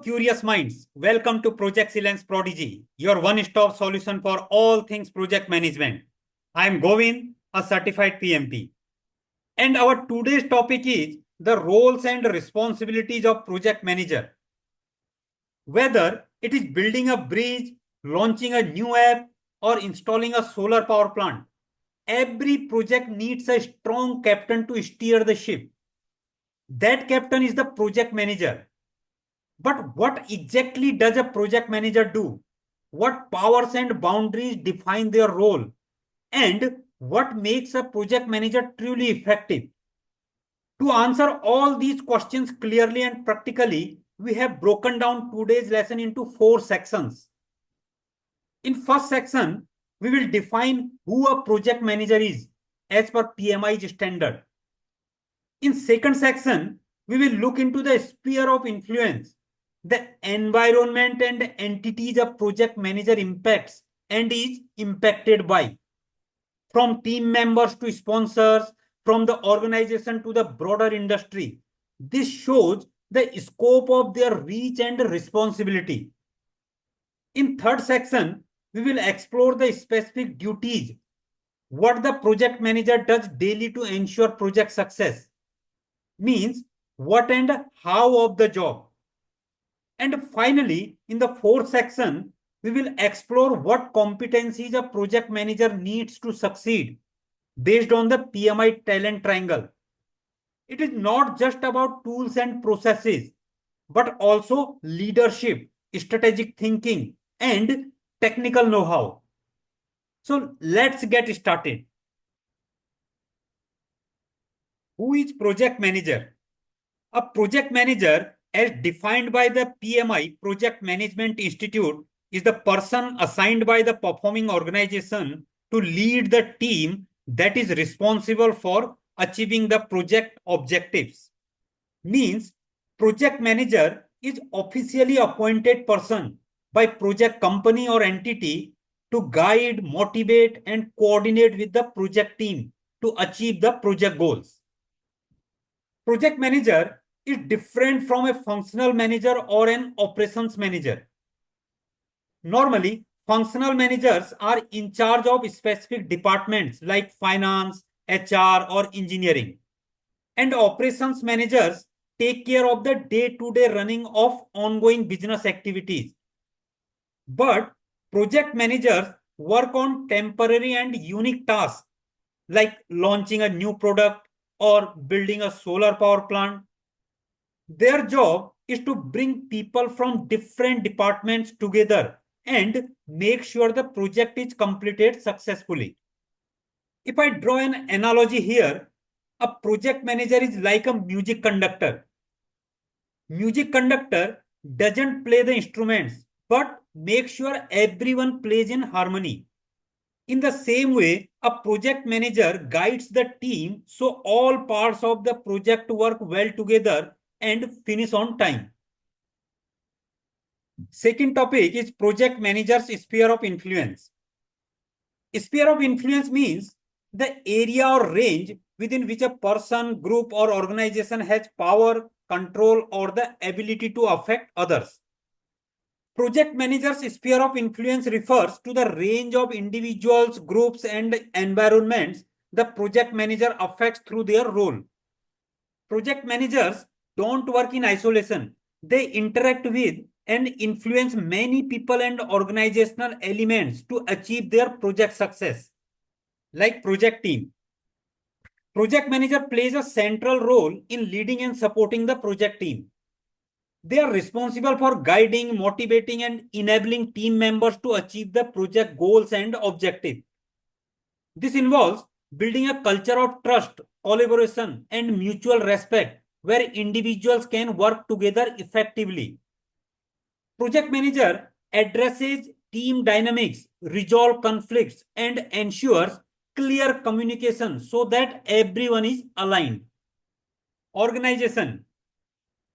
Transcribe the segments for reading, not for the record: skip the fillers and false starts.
curious minds, welcome to ProjexCellence ProDigy, your one-stop solution for all things project management. I am Govind, a certified PMP. And our today's topic is the roles and responsibilities of project manager. Whether it is building a bridge, launching a new app, or installing a solar power plant, every project needs a strong captain to steer the ship. That captain is the project manager. But what exactly does a project manager do? What powers and boundaries define their role? And what makes a project manager truly effective? To answer all these questions clearly and practically, we have broken down today's lesson into 4 sections. In first section, we will define who a project manager is as per PMI's standard. In second section, we will look into the sphere of influence, the environment and entities a project manager impacts and is impacted by, from team members to sponsors, from the organization to the broader industry. This shows the scope of their reach and responsibility. In third section, we will explore the specific duties, what the project manager does daily to ensure project success, means what and how of the job. And finally, in the fourth section, we will explore what competencies a project manager needs to succeed based on the PMI talent triangle. It is not just about tools and processes, but also leadership, strategic thinking, and technical know-how. So let's get started. Who is project manager? A project manager, as defined by the PMI, Project Management Institute, is the person assigned by the performing organization to lead the team that is responsible for achieving the project objectives. Means project manager is officially appointed person by project company or entity to guide, motivate, and coordinate with the project team to achieve the project goals. Project manager is different from a functional manager or an operations manager. Normally, functional managers are in charge of specific departments like finance, HR, or engineering. And operations managers take care of the day-to-day running of ongoing business activities. But project managers work on temporary and unique tasks like launching a new product or building a solar power plant. Their job is to bring people from different departments together and make sure the project is completed successfully. If I draw an analogy here, a project manager is like a music conductor. Music conductor doesn't play the instruments, but make sure everyone plays in harmony. In the same way, a project manager guides the team so all parts of the project work well together and finish on time. Second topic is project manager's sphere of influence. Sphere of influence means the area or range within which a person, group, or organization has power, control, or the ability to affect others. Project manager's sphere of influence refers to the range of individuals, groups, and environments the project manager affects through their role. Project managers don't work in isolation. They interact with and influence many people and organizational elements to achieve their project success. Like project team. Project manager plays a central role in leading and supporting the project team. They are responsible for guiding, motivating, and enabling team members to achieve the project goals and objectives. This involves building a culture of trust, collaboration, and mutual respect where individuals can work together effectively. Project manager addresses team dynamics, resolve conflicts, and ensures clear communication so that everyone is aligned. Organization.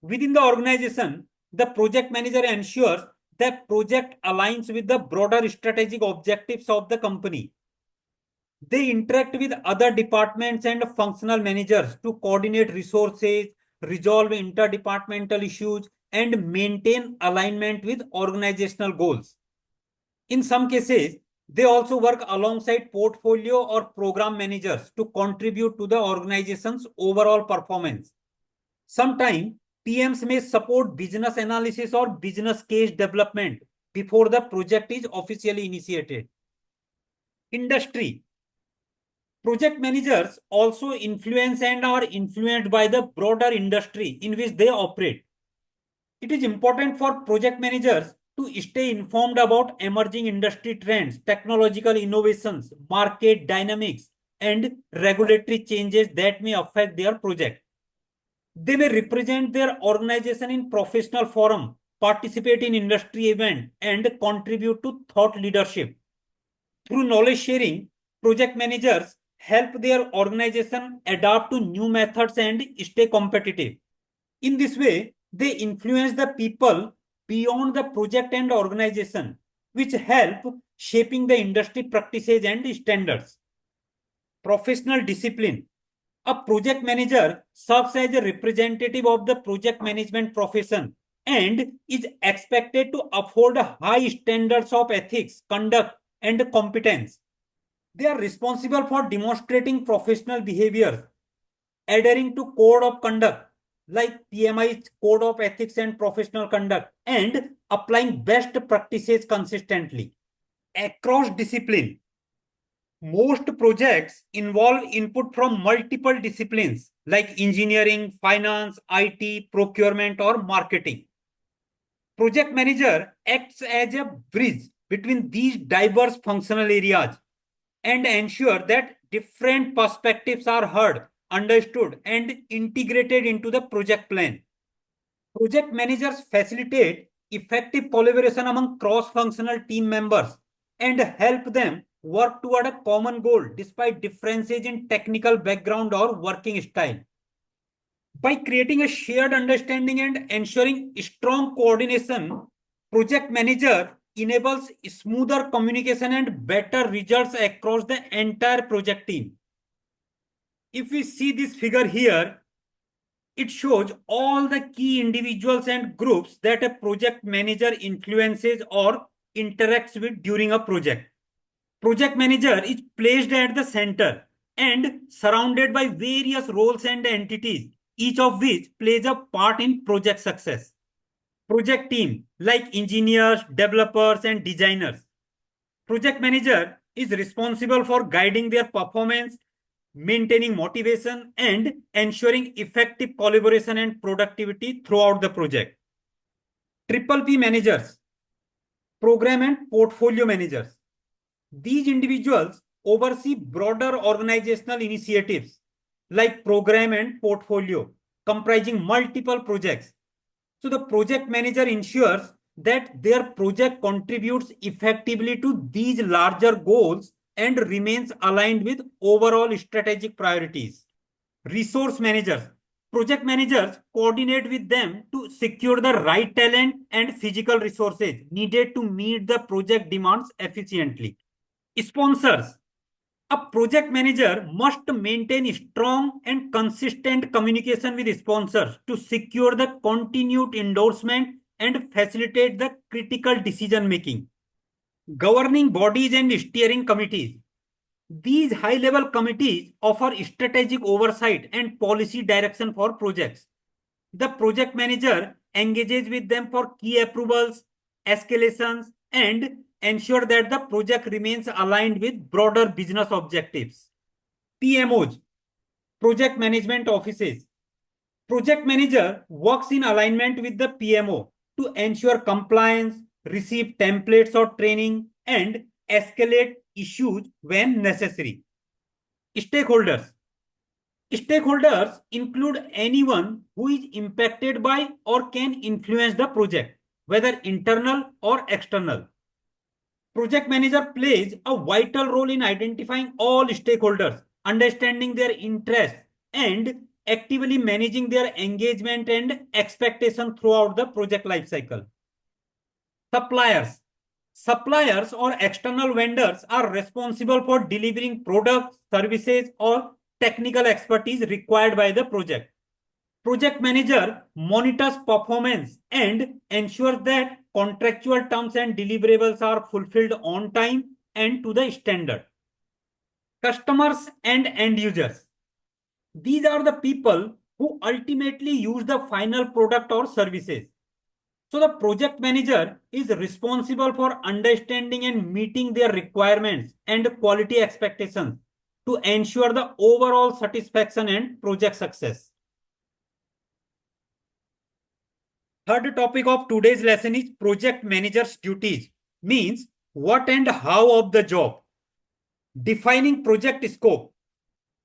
Within the organization, the project manager ensures that project aligns with the broader strategic objectives of the company. They interact with other departments and functional managers to coordinate resources, resolve interdepartmental issues, and maintain alignment with organizational goals. In some cases, they also work alongside portfolio or program managers to contribute to the organization's overall performance. Sometimes PMs may support business analysis or business case development before the project is officially initiated. Industry. Project managers also influence and are influenced by the broader industry in which they operate. It is important for project managers to stay informed about emerging industry trends, technological innovations, market dynamics, and regulatory changes that may affect their project. They may represent their organization in professional forum, participate in industry events, and contribute to thought leadership. Through knowledge sharing, project managers help their organization adapt to new methods and stay competitive. In this way, they influence the people beyond the project and organization, which help shaping the industry practices and standards. Professional discipline. A project manager serves as a representative of the project management profession and is expected to uphold high standards of ethics, conduct, and competence. They are responsible for demonstrating professional behavior, adhering to code of conduct like PMI's code of ethics and professional conduct, and applying best practices consistently across discipline. Most projects involve input from multiple disciplines like engineering, finance, IT, procurement, or marketing. Project manager acts as a bridge between these diverse functional areas and ensure that different perspectives are heard, understood, and integrated into the project plan. Project managers facilitate effective collaboration among cross-functional team members and help them work toward a common goal despite differences in technical background or working style. By creating a shared understanding and ensuring strong coordination, project manager enables smoother communication and better results across the entire project team. If we see this figure here, it shows all the key individuals and groups that a project manager influences or interacts with during a project. Project manager is placed at the center and surrounded by various roles and entities, each of which plays a part in project success. Project team like engineers, developers, and designers. Project manager is responsible for guiding their performance, maintaining motivation, and ensuring effective collaboration and productivity throughout the project. Triple P managers, program and portfolio managers. These individuals oversee broader organizational initiatives like program and portfolio comprising multiple projects. So the project manager ensures that their project contributes effectively to these larger goals and remains aligned with overall strategic priorities. Resource managers. Project managers coordinate with them to secure the right talent and physical resources needed to meet the project demands efficiently. Sponsors. A project manager must maintain strong and consistent communication with sponsors to secure the continued endorsement and facilitate the critical decision making. Governing bodies and steering committees. These high-level committees offer strategic oversight and policy direction for projects. The project manager engages with them for key approvals, escalations, and ensure that the project remains aligned with broader business objectives. PMOs, project management offices. Project manager works in alignment with the PMO to ensure compliance, receive templates or training, and escalate issues when necessary. Stakeholders. Stakeholders include anyone who is impacted by or can influence the project, whether internal or external. Project manager plays a vital role in identifying all stakeholders, understanding their interests, and actively managing their engagement and expectation throughout the project lifecycle. Suppliers. Suppliers or external vendors are responsible for delivering products, services, or technical expertise required by the project. Project manager monitors performance and ensures that contractual terms and deliverables are fulfilled on time and to the standard. Customers and end users. These are the people who ultimately use the final product or services. So the project manager is responsible for understanding and meeting their requirements and quality expectations to ensure the overall satisfaction and project success. Third topic of today's lesson is project manager's duties, means what and how of the job. Defining project scope.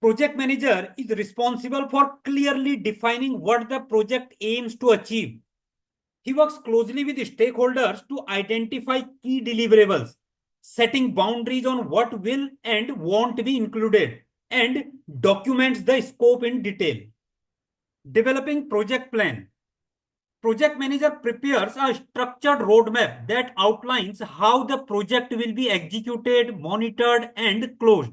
Project manager is responsible for clearly defining what the project aims to achieve. He works closely with stakeholders to identify key deliverables, setting boundaries on what will and won't be included, and documents the scope in detail. Developing project plan. Project manager prepares a structured roadmap that outlines how the project will be executed, monitored, and closed.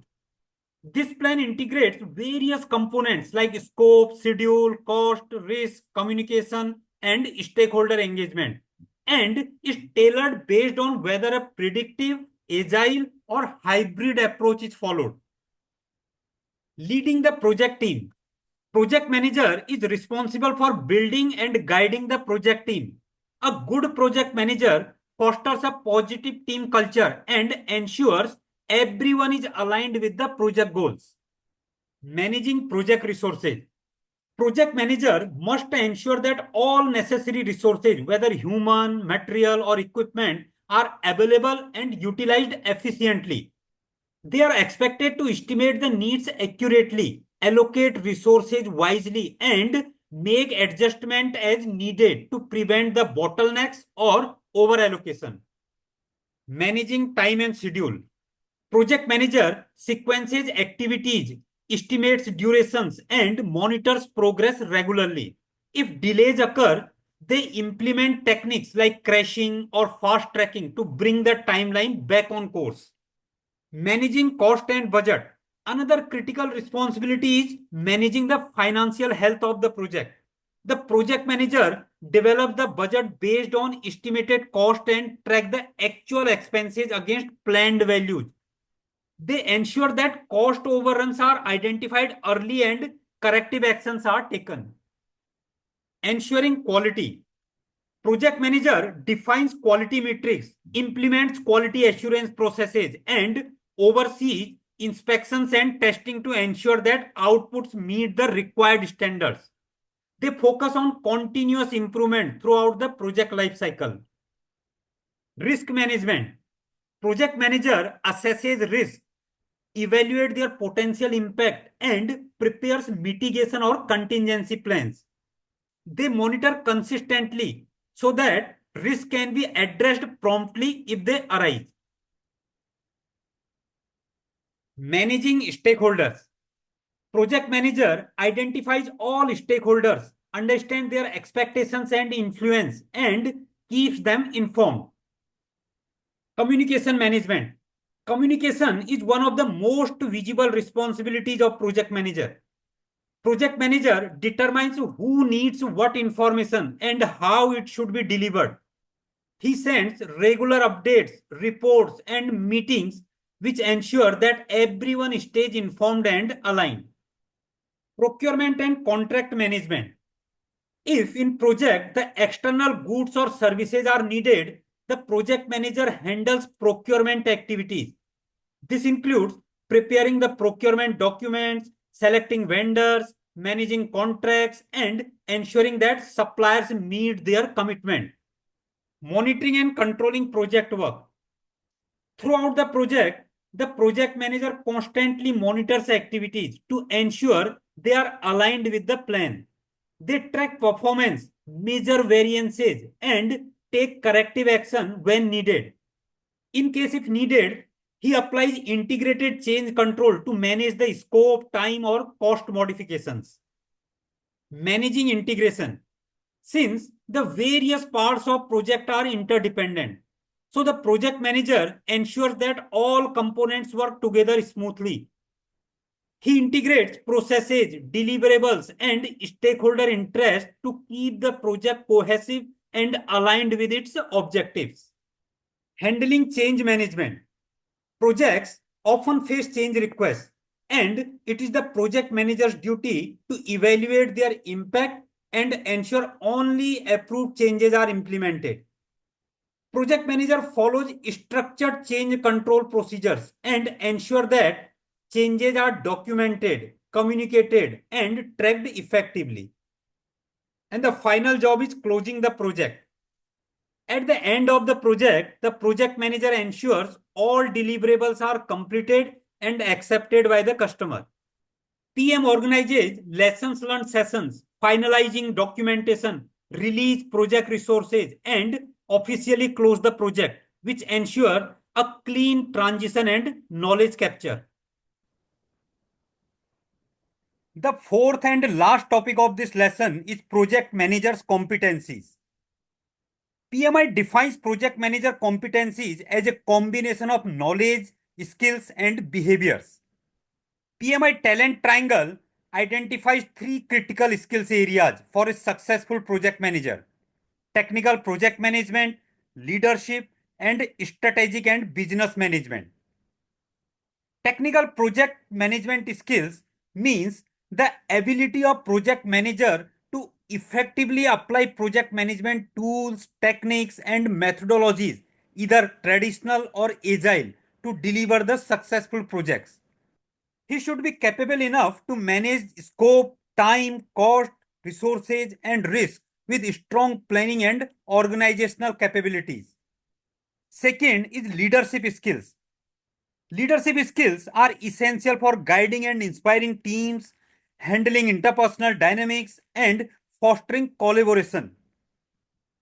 This plan integrates various components like scope, schedule, cost, risk, communication, and stakeholder engagement, and is tailored based on whether a predictive, agile, or hybrid approach is followed. Leading the project team. Project manager is responsible for building and guiding the project team. A good project manager fosters a positive team culture and ensures everyone is aligned with the project goals. Managing project resources. Project manager must ensure that all necessary resources, whether human, material, or equipment, are available and utilized efficiently. They are expected to estimate the needs accurately, allocate resources wisely, and make adjustment as needed to prevent the bottlenecks or over allocation. Managing time and schedule. Project manager sequences activities, estimates durations, and monitors progress regularly. If delays occur, they implement techniques like crashing or fast tracking to bring the timeline back on course. Managing cost and budget. Another critical responsibility is managing the financial health of the project. The project manager develops the budget based on estimated cost and track the actual expenses against planned values. They ensure that cost overruns are identified early and corrective actions are taken. Ensuring quality. Project manager defines quality metrics, implements quality assurance processes, and oversees inspections and testing to ensure that outputs meet the required standards. They focus on continuous improvement throughout the project lifecycle. Risk management. Project manager assesses risk, evaluate their potential impact, and prepares mitigation or contingency plans. They monitor consistently so that risk can be addressed promptly if they arise. Managing stakeholders. Project manager identifies all stakeholders, understands their expectations and influence, and keeps them informed. Communication management. Communication is one of the most visible responsibilities of project manager. Project manager determines who needs what information and how it should be delivered. He sends regular updates, reports, and meetings which ensure that everyone stays informed and aligned. Procurement and contract management. If in project the external goods or services are needed, the project manager handles procurement activities. This includes preparing the procurement documents, selecting vendors, managing contracts, and ensuring that suppliers meet their commitment. Monitoring and controlling project work. Throughout the project manager constantly monitors activities to ensure they are aligned with the plan. They track performance, measure variances, and take corrective action when needed. In case if needed, he applies integrated change control to manage the scope, time, or cost modifications. Managing integration. Since the various parts of project are interdependent, so the project manager ensures that all components work together smoothly. He integrates processes, deliverables, and stakeholder interest to keep the project cohesive and aligned with its objectives. Handling change management. Projects often face change requests, and it is the project manager's duty to evaluate their impact and ensure only approved changes are implemented. Project manager follows structured change control procedures and ensure that changes are documented, communicated, and tracked effectively. And the final job is closing the project. At the end of the project manager ensures all deliverables are completed and accepted by the customer. PM organizes lessons learned sessions, finalizing documentation, release project resources, and officially close the project, which ensure a clean transition and knowledge capture. The fourth and last topic of this lesson is project manager's competencies. PMI defines project manager competencies as a combination of knowledge, skills, and behaviors. PMI talent triangle identifies three critical skills areas for a successful project manager: technical project management, leadership, and strategic and business management. Technical project management skills means the ability of project manager to effectively apply project management tools, techniques, and methodologies, either traditional or agile, to deliver the successful projects. He should be capable enough to manage scope, time, cost, resources, and risk with strong planning and organizational capabilities. Second is leadership skills. Leadership skills are essential for guiding and inspiring teams, handling interpersonal dynamics, and fostering collaboration.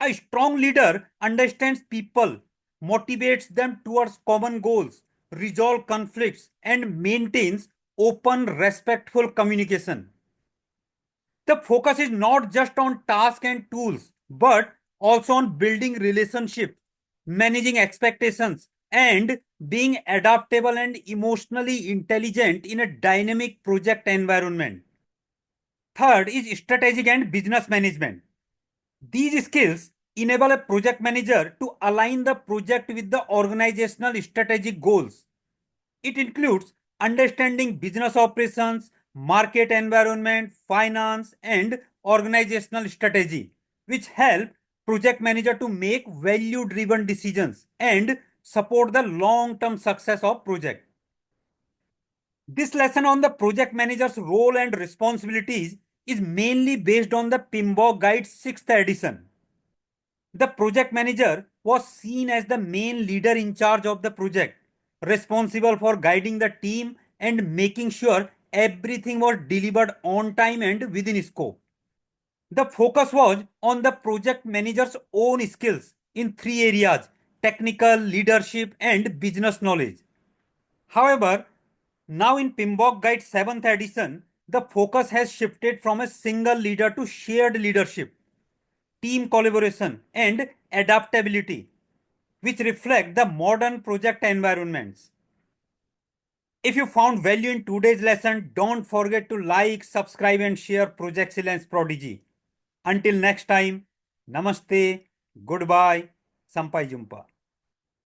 A strong leader understands people, motivates them towards common goals, resolves conflicts, and maintains open, respectful communication. The focus is not just on tasks and tools, but also on building relationships, managing expectations, and being adaptable and emotionally intelligent in a dynamic project environment. Third is strategic and business management. These skills enable a project manager to align the project with the organizational strategic goals. It includes understanding business operations, market environment, finance, and organizational strategy, which help project manager to make value-driven decisions and support the long-term success of project. This lesson on the project manager's role and responsibilities is mainly based on the PMBOK Guide's 6th edition. The project manager was seen as the main leader in charge of the project, responsible for guiding the team and making sure everything was delivered on time and within scope. The focus was on the project manager's own skills in three areas: technical, leadership, and business knowledge. However, now in PMBOK Guide 7th edition, the focus has shifted from a single leader to shared leadership, team collaboration, and adaptability, which reflect the modern project environments. If you found value in today's lesson, don't forget to like, subscribe, and share ProjexCellence ProDigy. Until next time, namaste, goodbye, sampai jumpa.